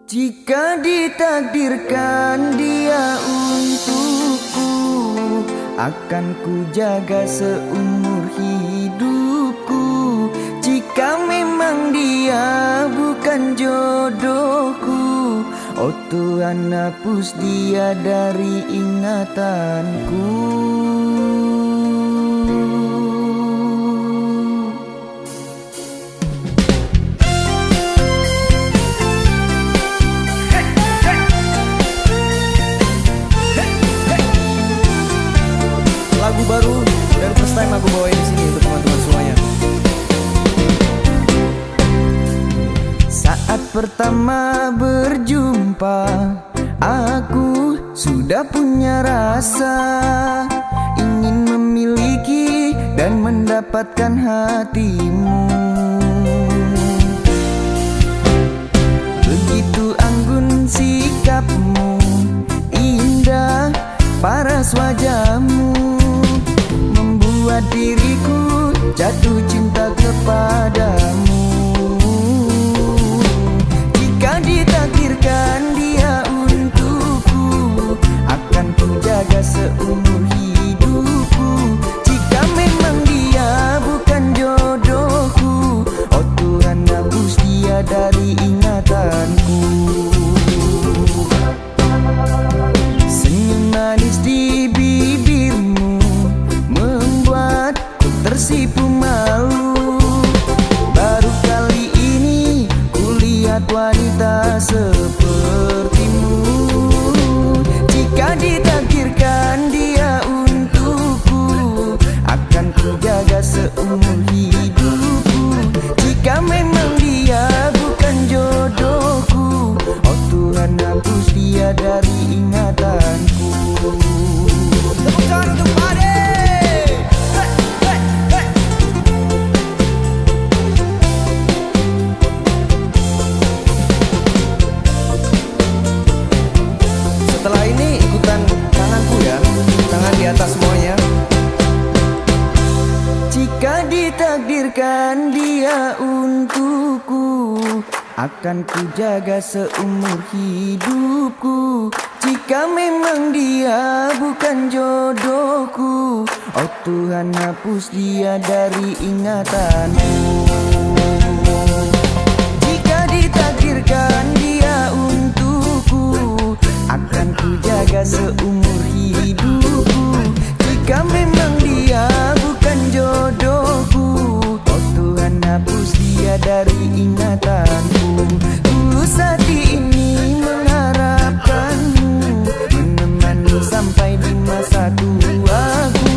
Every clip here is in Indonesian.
Jika ditakdirkan dia untukku, akan ku jaga seumur hidupku. Jika memang dia bukan jodohku, oh Tuhan hapus dia dari ingatanku. Lagu baru dan first time aku bawain di sini untuk teman-teman semuanya. Saat pertama berjumpa, aku sudah punya rasa ingin memiliki dan mendapatkan hatimu. Begitu anggun sikapmu, indah paras wajahmu, membuat diriku jatuh cinta kepadamu. Jika ditakdirkan dia untukku, akan ku jaga seumur hidupku. Jika memang dia bukan jodohku, oh Tuhan hapus dia dari ingatanku. Senyum manis di bibirmu membuatku tersipu malu. Baru kali ini kulihat wanita sepertimu. Jika ditakdirkan dia untukku, akan ku jaga seumur hidupku. Jika memang dia bukan jodohku, oh Tuhan hapus dia dari ingatanku. Tepuk tangan untuk Pade. Setelah ini ikutan tanganku ya, tangan di atas semuanya. Jika ditakdirkan dia untukku, akan ku jaga seumur hidupku. Jika memang dia bukan jodohku, oh Tuhan hapus dia dari ingatanku. Jika ditakdirkan dia untukku, akan ku jaga seumur hidupku. Jika memang dia bukan jodohku, oh Tuhan hapus dia dari ingatanku. Tulus hati ini mengharapkanmu, menemani sampai di masa tuaku.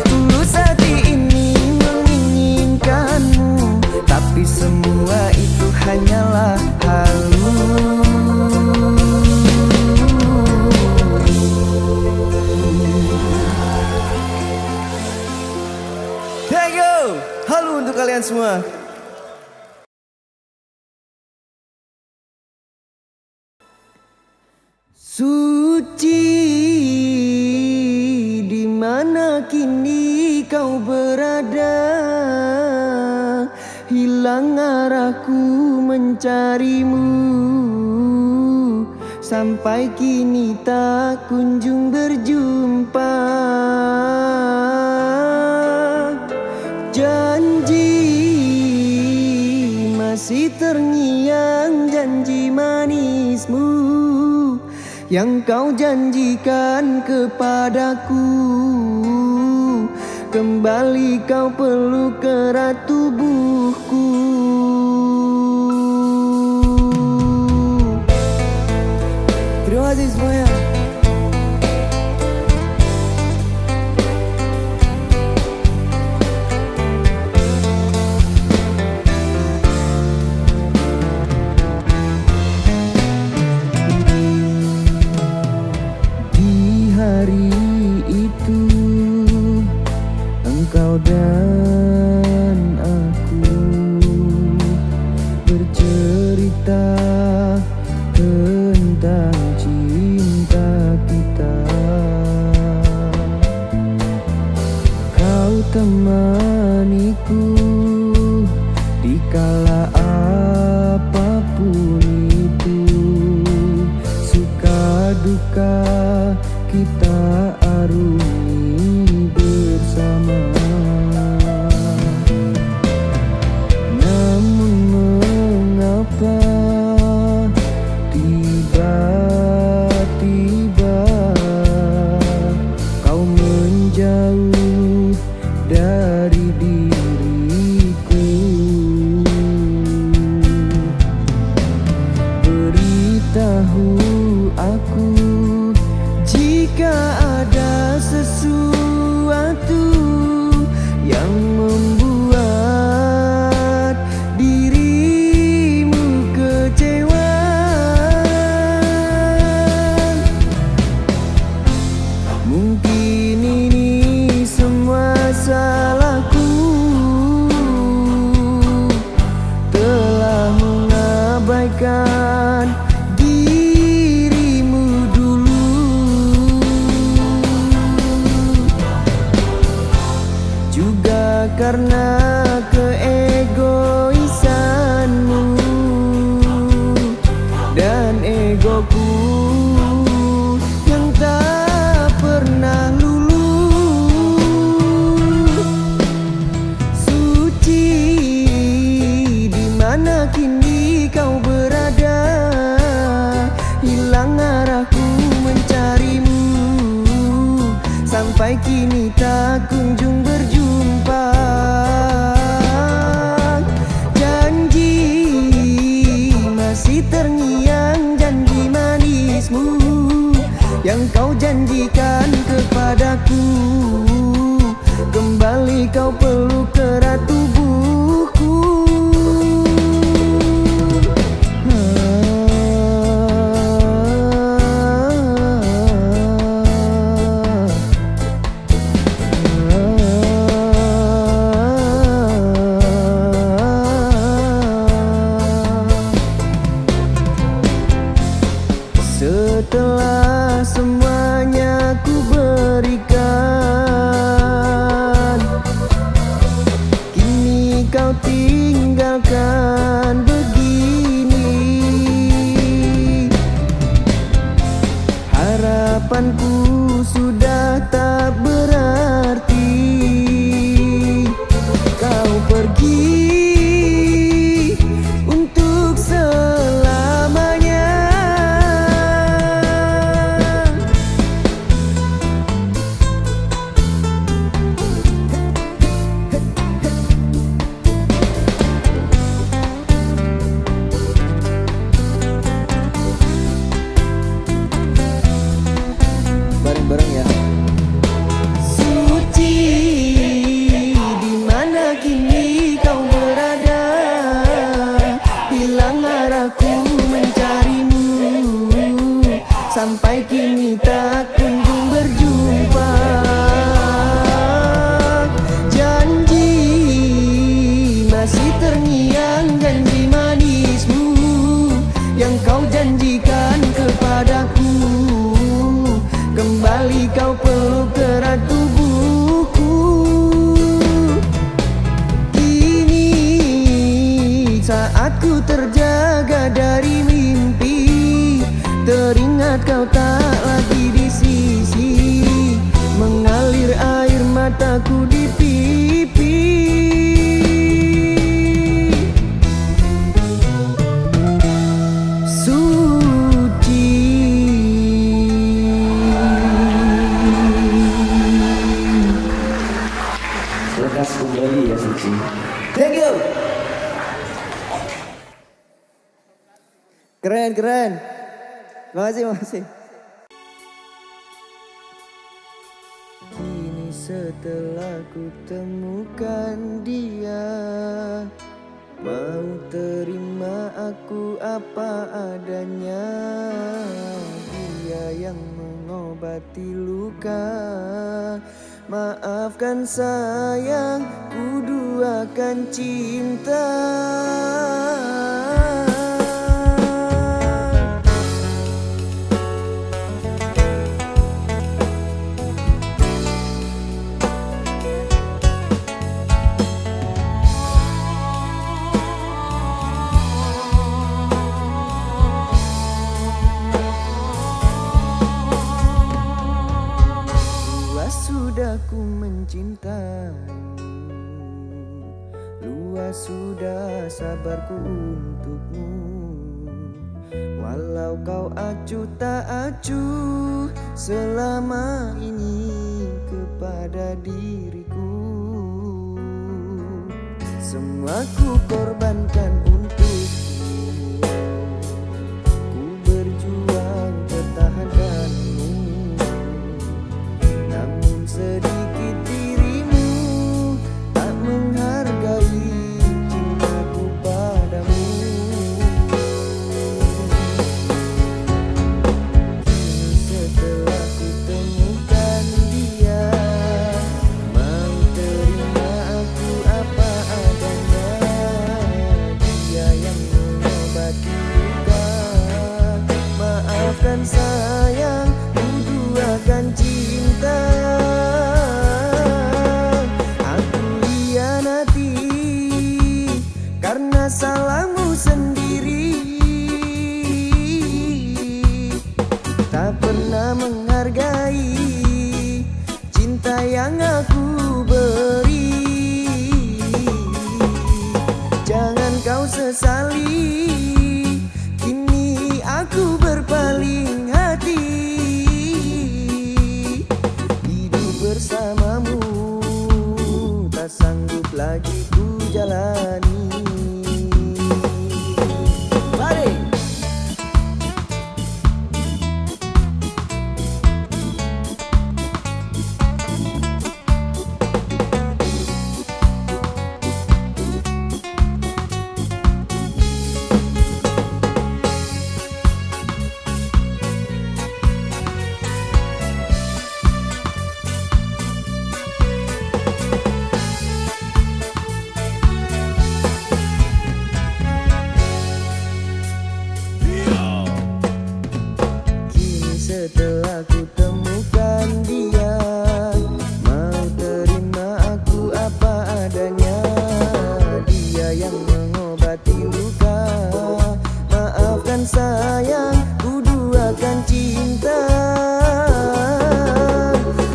Tulus hati ini menginginkanmu, tapi semua itu hanyalah halu. Thank you. Halo untuk kalian semua. Suci, di mana kini kau berada? Hilang arahku mencarimu, sampai kini tak kunjung berjumpa. Janji masih terngiang, janji manismu yang kau janjikan kepadaku. Kembali kau peluk erat tubuhku. Terima kasih semuanya. Hari itu engkau dan aku bercerita tentang cinta kita. Kau temaniku di kala apapun itu. lupakan dirimu dulu. Juga karena keegoisanmu dan egoku yang tak pernah lulu. Suci, di mana kini kau berada? Hilang arahku mencarimu, sampai kini tak kunjung berjumpa. Janji masih terngiang, janji manismu yang kau janjikan kepadaku. Kembali kau peluk erat tubuhku. Setelah semuanya ku berikan, kini kau tinggalkan begini. Harapanku sudah tak berarti, kau pergi untuk selamanya. Bareng-bareng ya. Suci, di mana kini kau berada? Hilang arahku mencarimu, sampai kini tak kunjung berjumpa. Janji masih terngiang, janji manismu yang kau janjikan kepadaku. Kembali kau peluk erat tubuhku. Kini saat ku terjaga dari mimpi, teringat kau tak lagi di sisi. Mengalir air mataku di pipi. Lekas kembali ya Suci. Thank you. Keren, keren. Makasih, makasih. Kini setelah ku temukan dia, mau terima aku apa adanya. Dia yang mengobati luka. Maafkan sayang, ku duakan cinta. Sudah ku mencintaimu, luas sudah sabarku untukmu. Walau kau acuh tak acuh selama ini kepada diriku, semua ku korbankan untukmu. Ku berjuang pertahankanmu, namun sedikit dirimu tak menghargai cintaku padamu. Setelah ku temukan dia, mau terima aku apa adanya. karena salahmu sendiri. Tak pernah menghargai cinta yang aku beri. Jangan kau sesali, kini aku berpaling hati. Hidup bersamamu tak sanggup lagi ku jalani. Mari. Setelah ku temukan dia, mau terima aku apa adanya. Dia yang mengobati luka, maafkan sayang, ku duakan cinta.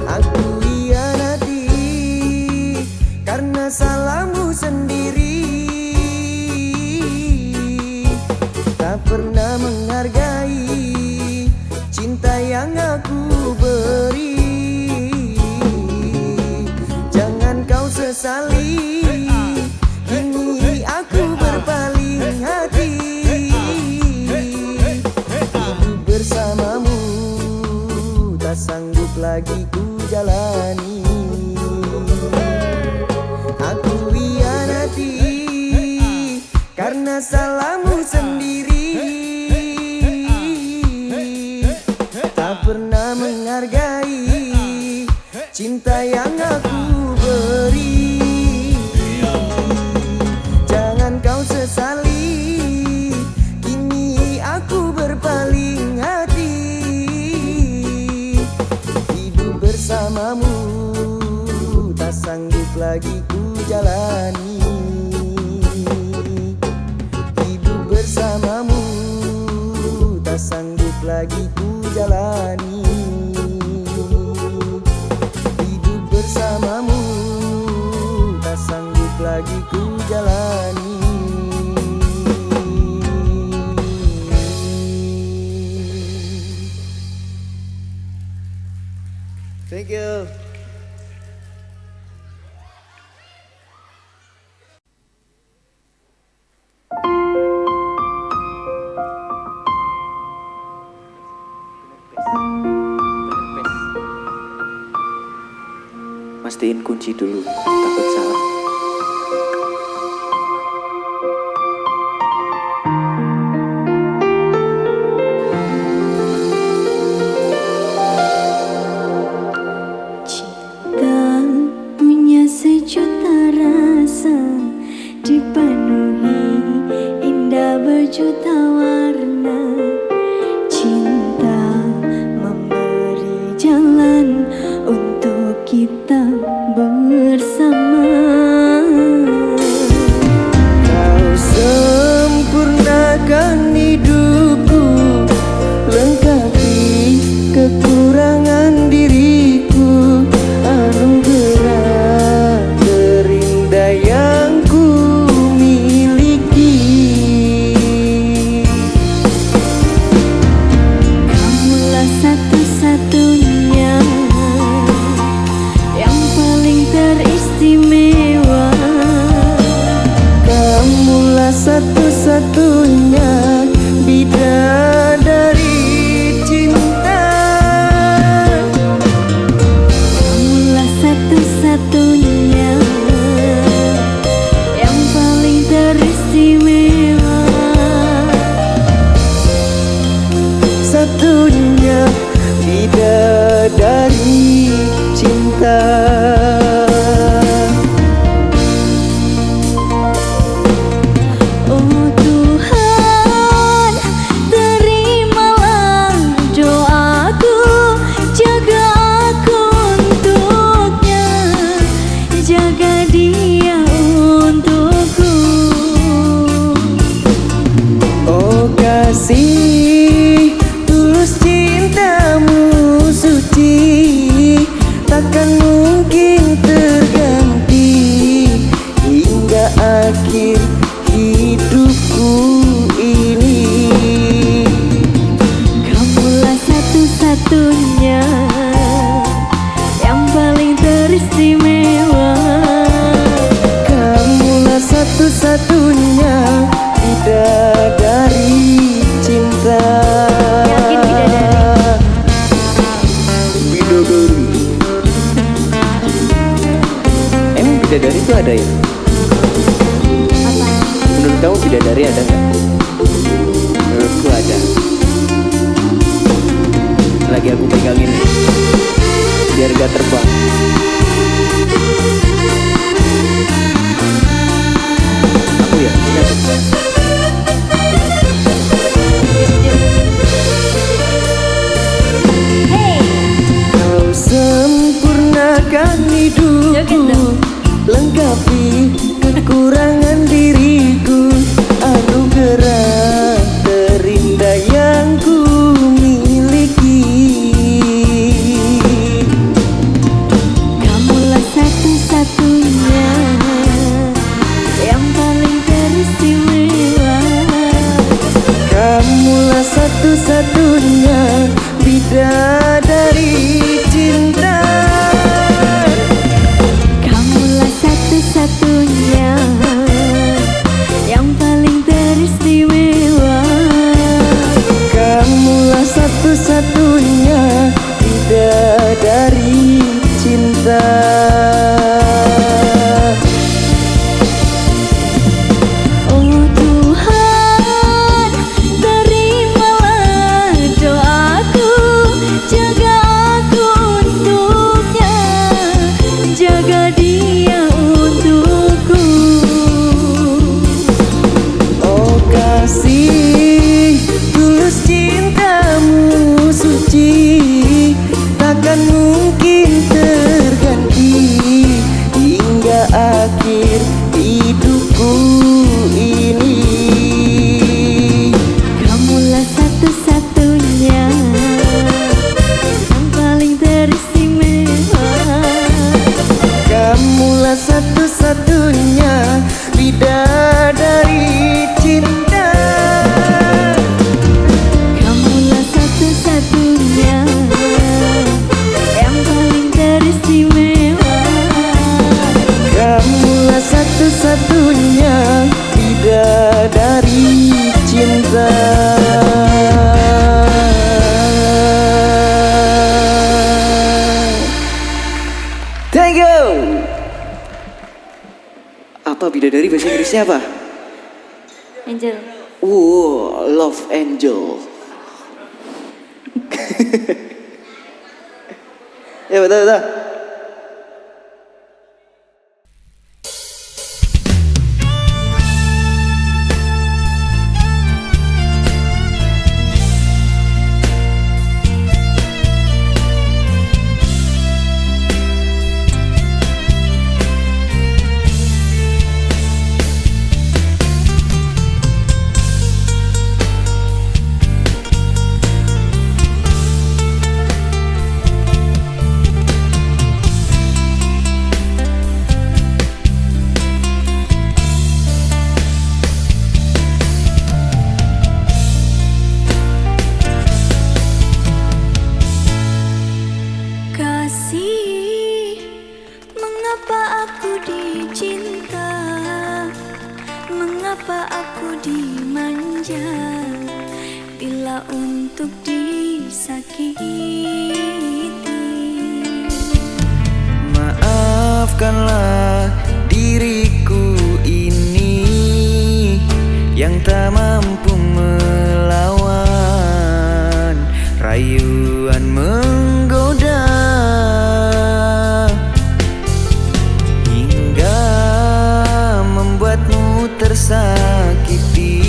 Aku hianati karena salahmu sendiri. Tak pernah menghargai cinta yang aku beri. Jangan kau sesali, kini aku berpaling hati. Hidup bersamamu tak sanggup lagi ku jalani. Aku hianati karena salahmu sendiri. Tak pernah menghargai cinta yang aku beri. Jangan kau sesali, kini aku berpaling hati. Hidup bersamamu tak sanggup lagi ku jalani. Hidup bersamamu tak sanggup lagi ku jalani. Hidup bersamamu tak sanggup lagi ku jalani. Thank you. Mastiin kunci dulu, takut salah. Cinta punya sejuta rasa, dipenuhi indah berjuta warna. Cinta memberi jalan untuk kita bersama. Kau sempurnakan hidupku, lengkapi kekurangan diriku. Anugerah terindah yang ku miliki. Kamulah satu-satunya yang paling teristimewa. Kamulah satu-satunya bidadari cinta. Kamulah satu-satunya yang paling teristimewa. Satunya bidadari cinta. Oh Tuhan, bidadari ada nggak? Menurutku ada. Lagi aku pegangin nih, biar gak terbang. Aku ya, ini aku. Kau sempurnakan hidupku, lengkapi kekurangan diriku, anugerah terindah yang ku miliki. Kamulah satu-satunya yang paling teristimewa. Kamulah satu-satunya bidadari cinta. Kamulah satu-satunya yang paling teristimewa. Kamulah satu-satunya bidadari cinta. Oh Tuhan, terimalah doaku, jaga aku untuknya, jaga dia untukku. Oh kasih tulus cintamu suci, takkan mungkin terganti hingga akhir hidupku ini. Kamulah satu-satunya yang paling teristimewa. Kamulah satu-satunya bidadari cinta. Kamulah satu-satunya yang paling teristimewa. Kamulah satu-satunya bidadari cinta. Thank you. Apa bidadari bahasa Inggrisnya apa? Angel. Love angel. Ya betul betul. Kasih, mengapa aku dicinta? Mengapa aku dimanja bila untuk disakiti? Maafkanlah diriku ini yang tak mampu melawan rayuan menggoda hingga membuatmu tersakiti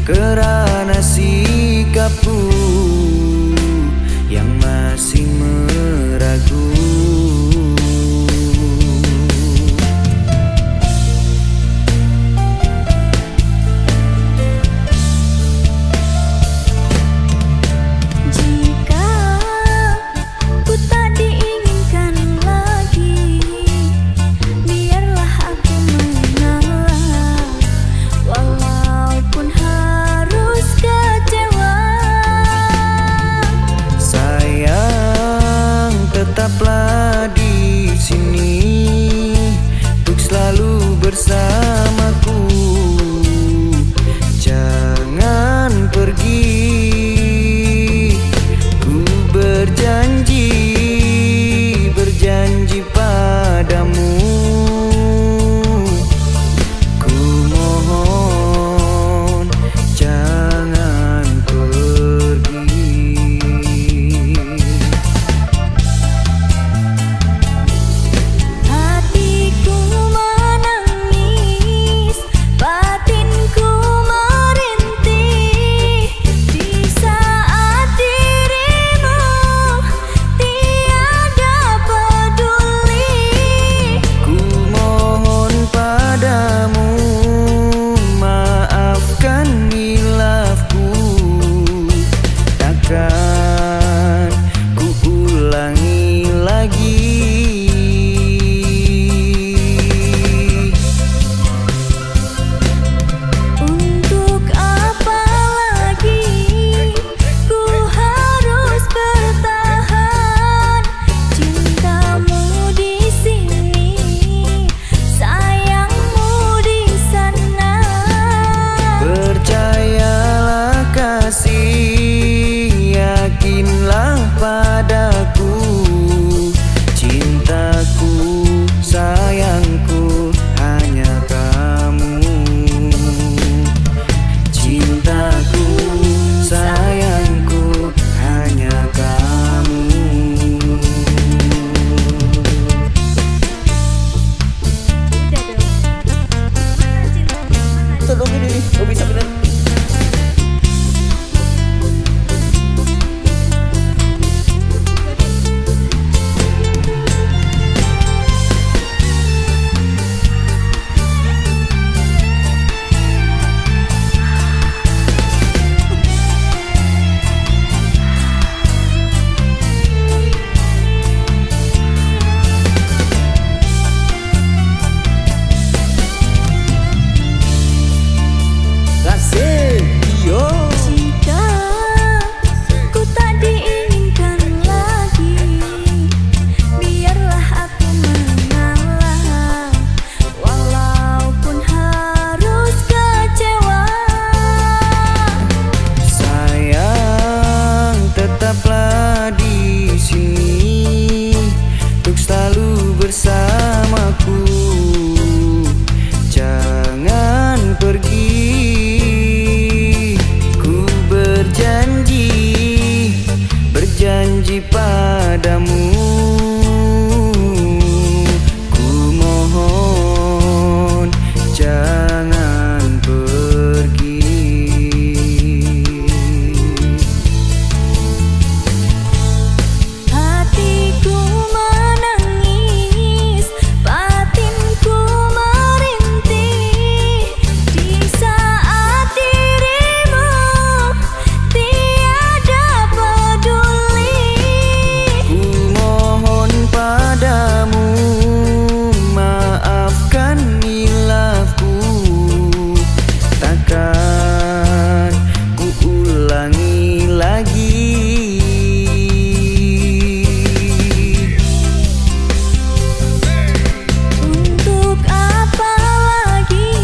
karena sikapku yang masih meragu. Jika Oh bisa bener. Jika ku tak diinginkan lagi, biarlah aku mengalah, walaupun harus kecewa. Sayang, tetaplah di sini untuk selalu bersamaku. Jangan pergi. Berjanji padamu, ku mohon jangan pergi. Hatiku menangis, batinku merintih di saat dirimu tiada peduli. Ku mohon padamu, maafkan hilafku. Takkan ku ulangi lagi. Untuk apa lagi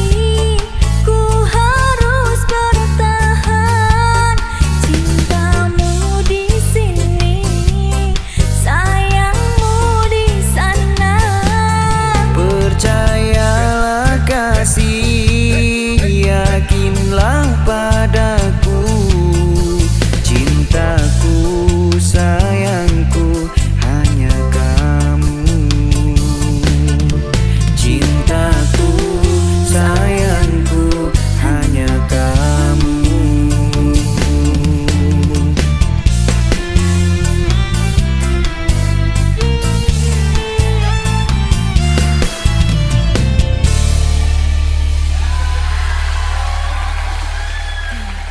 ku harus bertahan? Cintamu di sini, sayangmu di sana. Percayalah kasih, yakinlah padaku. Cintaku, sayangku, hanya kamu. Cintaku, sayangku, hanya kamu.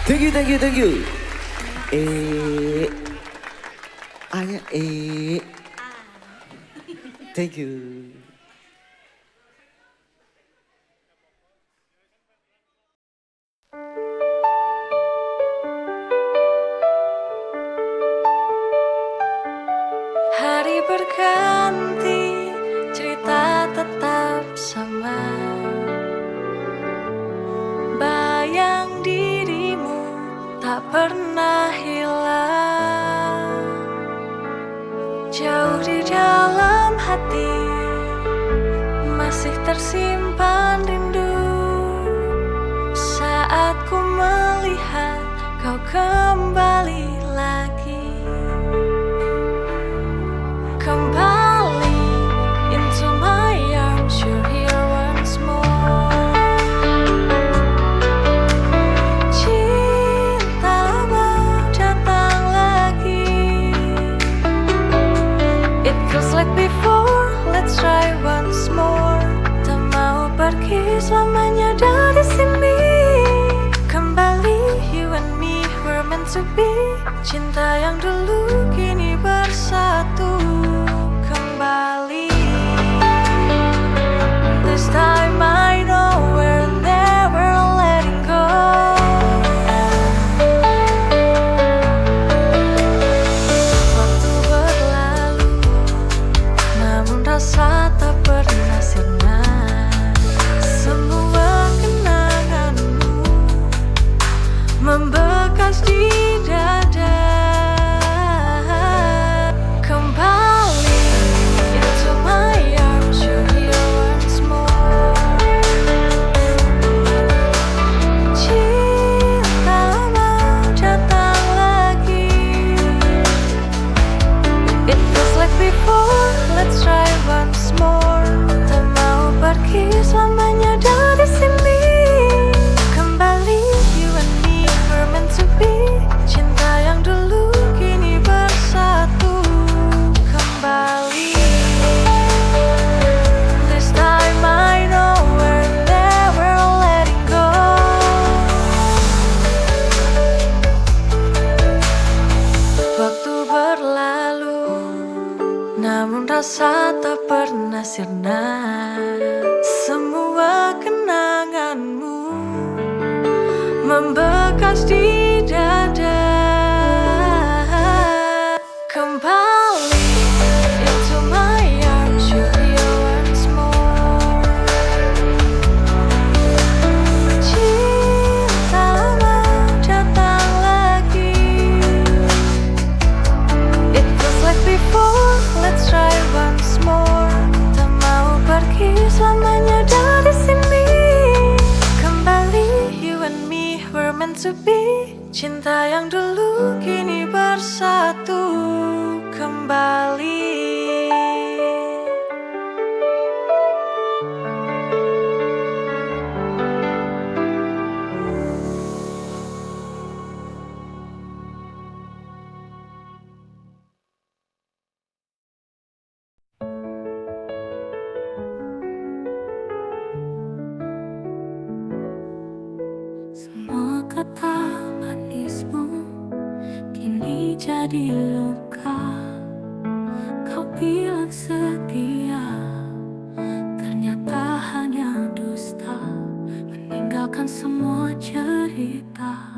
Thank you. Anya, thank you. Hari berganti, cerita tetap sama. Bayang dirimu tak pernah hilang, jauh di dalam hati masih tersimpan rindu. Saat ku melihat kau kembali lagi, kembali into my arms, you're here once more. Cintamu datang lagi. It feels like before, let's try once more. Tak mau pergi selamanya dari sini. Kembali, you and me were meant to be. sirna. Semua kenanganmu membekas di dada. Kembali into my arms, Julia, once more. Cinta lama datang lagi. It feels like before, let's try once more. Tak mau pergi selamanya dari sini. Kembali, you and me were meant to be. Cinta yang dulu kini bersatu kembali. Semua kata manismu kini jadi luka. Kau bilang setia, ternyata hanya dusta. Meninggalkan semua cerita.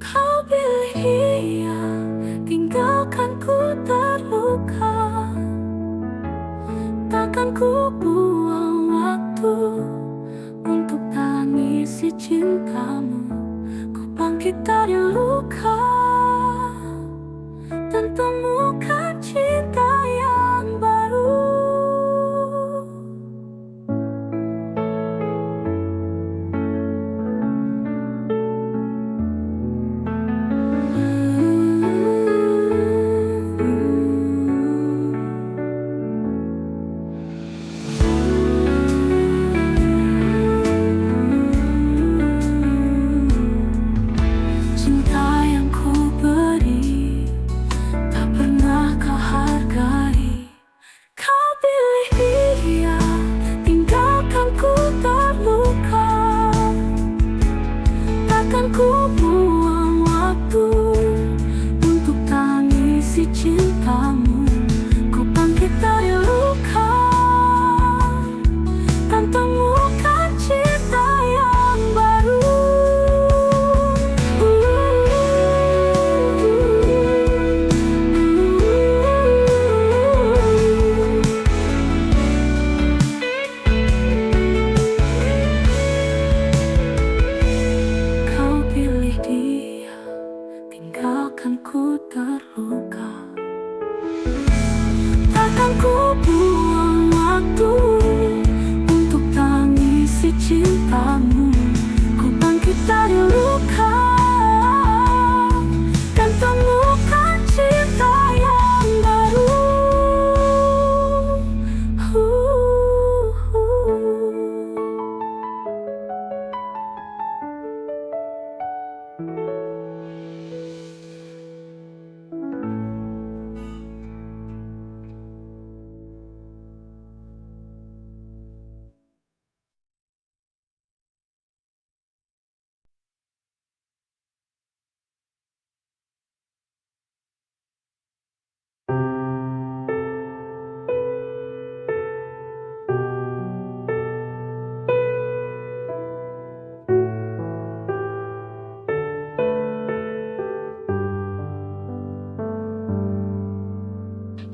Kau pilih dia, tinggalkan ku terluka. Takkan ku buang waktu untuk tangisi cintamu. Ku bangkit dari luka dan temukan cinta yang baru. Cinta yang ku beri tak pernah kau hargai. Kau pilih dia, tinggalkan ku terluka. Takkan ku buang waktu untuk tangisi cintamu. Ku bangkit dari luka dan temukan cinta yang baru. Kau pilih dia, tinggalkan ku terluka. Takkan ku buang waktu untuk tangisi cintamu. Ku bangkit dari luka dan temukan cinta yang baru.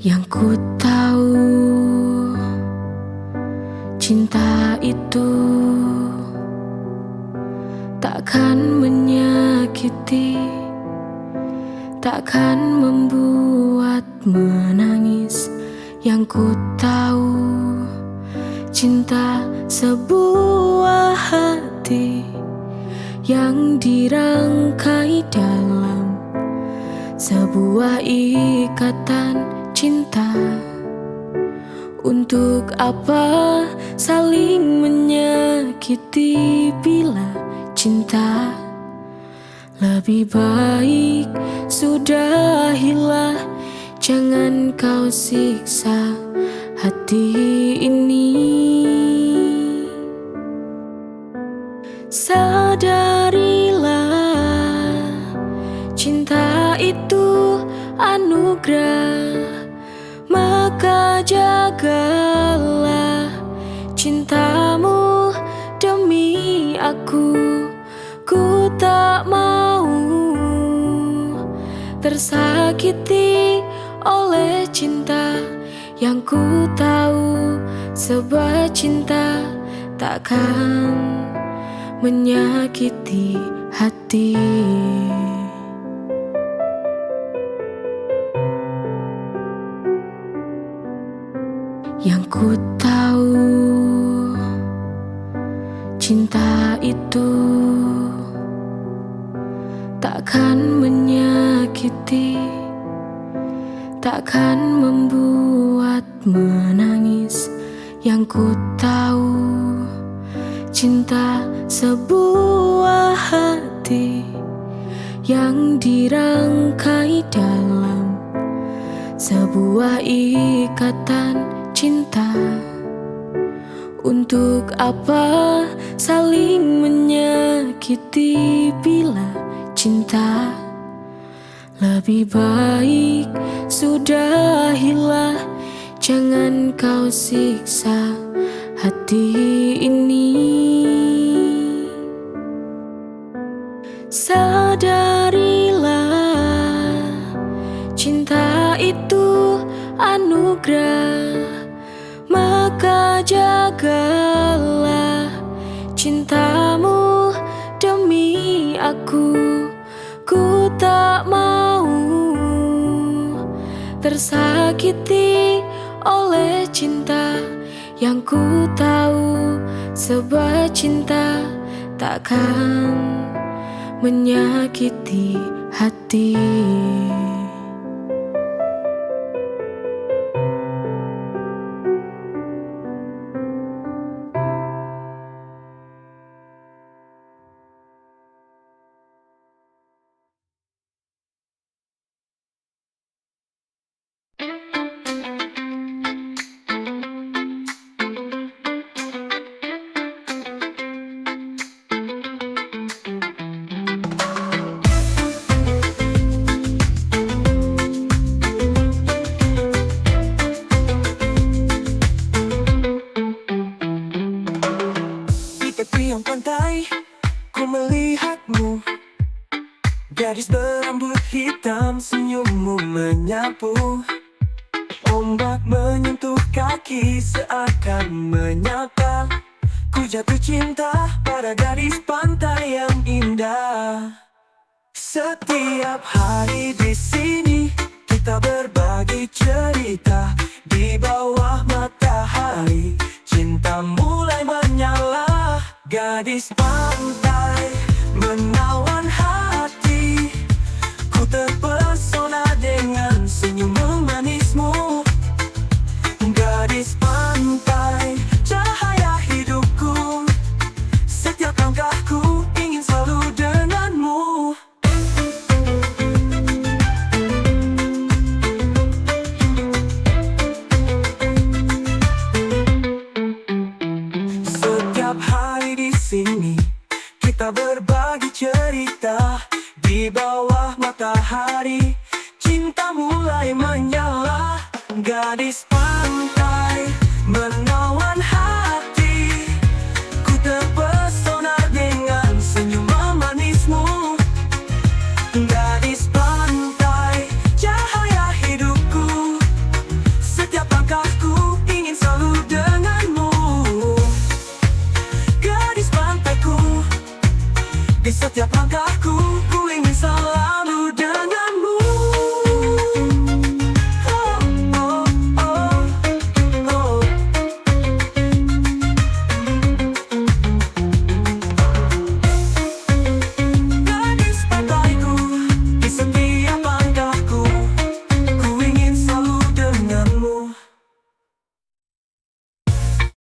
Yang ku tahu, cinta itu takkan menyakiti, takkan membuat menangis. Yang ku tahu, cinta sebuah hati yang dirangkai dalam sebuah ikatan cinta. Untuk apa saling menyakiti bila cinta? Lebih baik sudahilah, jangan kau siksa hati ini. Sadarilah, cinta itu anugerah, maka jagalah tersakiti oleh cinta yang ku tahu sebuah cinta takkan menyakiti hati. Yang ku tahu cinta itu takkan menyakiti, takkan membuat menangis. Yang ku tahu cinta sebuah hati yang dirangkai dalam sebuah ikatan cinta. Untuk apa saling menyakiti bila cinta? Lebih baik sudahilah, jangan kau siksa hati ini. Sadarilah cinta itu anugerah, maka jagalah cintamu demi aku. Ku tak mau tersakiti oleh cinta yang ku tahu sebuah cinta takkan menyakiti hati. Tepian pantai, ku melihatmu, gadis berambut hitam, senyummu menyapu. Ombak menyentuh kaki seakan menyapa. Ku jatuh cinta pada gadis pantai yang indah. Setiap hari di sini kita berbagi cerita di bawah matahari. Cinta mulai menyala. Gadis pantai menawan hati, ku terpesona dengan senyum manismu. Gadis pantai, cahaya hidupku, setiap langkahku ingin selalu denganmu. Setiap hari di sini kita berbagi cerita di bawah matahari. Cinta mulai menyala. Gadis pantai menawan hati, ku terpesona dengan senyum manismu. Gadis pantai, cahaya hidupku, setiap langkahku ingin selalu denganmu. Gadis pantaiku, di setiap langkahku ku ingin selalu